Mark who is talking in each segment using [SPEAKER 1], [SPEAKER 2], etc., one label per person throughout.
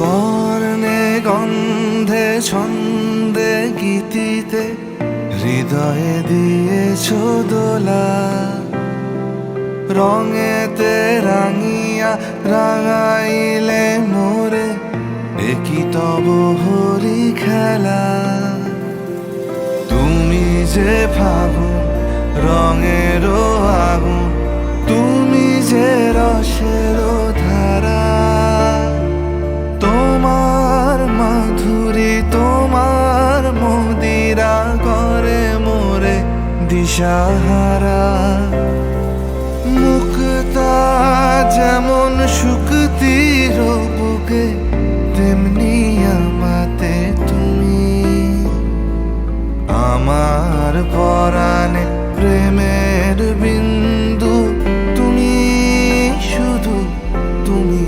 [SPEAKER 1] বর্ণে গন্ধে ছন্দে গীতিতে হৃদয়ে দিয়েছ দোলা, রঙেতে রাঙিয়া রাঙাইলে মোরে একই তব হরি খেলা। তুমি যে ফাগুন রঙেরও আগুন, তুমি যে রসেরও ধারা, তোমার মাধুরী তোমার মদিরা করে মোরে দিশাহারা। মুক্তা যেমন শুকতির বুকে, তেমনি আমাতে তুমি। আমার পরাণে প্রেমের বিন্দু, তুমি শুধু তুমি।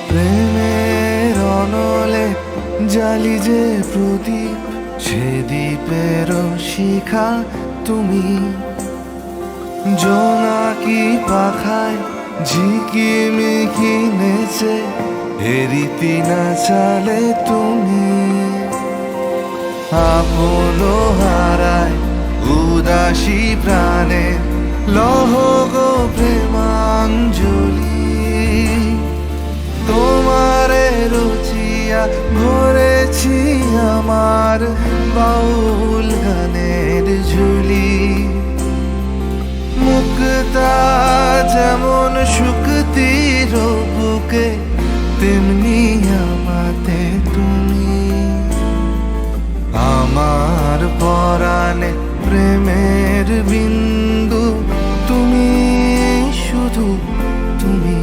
[SPEAKER 1] প্রেমের অনলে জালি যে প্রদীপ, সে দ্বীপের শিখা তুমি। জোনাকি পাখায় ঝিকিমিকি নেচে এরিতি না চালে তুমি। আপন হারায় উদাসী প্রাণে লহ গো প্রেমাঞ্জলি। তোমারে রুচিয়া ভরেছি আমার বাউল গানের ঝুলি। মুক্তা যেমন শুকতির বুকে, তেমনি আমাতে তুমি। আমার পরাণে প্রেমের বিন্দু, তুমি শুধু তুমি।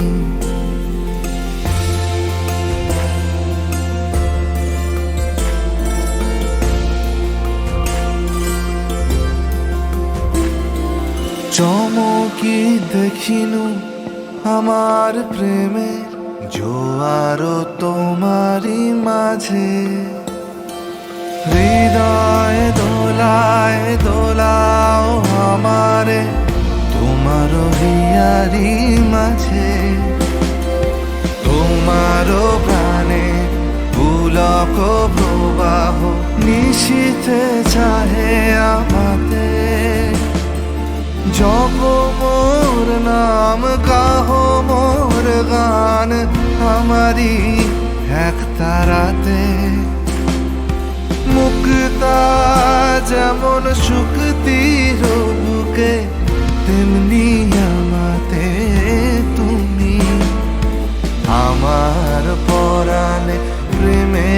[SPEAKER 1] চমকি দেখিনু আমার প্রেমের জোয়ার তোমারই মাঝে। হৃদয় দোলায় দোলাও আমারে তোমার হিয়ারি মাঝে। তোমার প্রাণে পুলক প্রবাহ নিশীথে চাহে আমাতে। জপ মোর নাম গাহ মোর গান আমারি এক তারাতে। মুক্তা যেমন শুকতির বুকে, তেমনি আমাতে তুমি। আমার পরাণে প্রেমে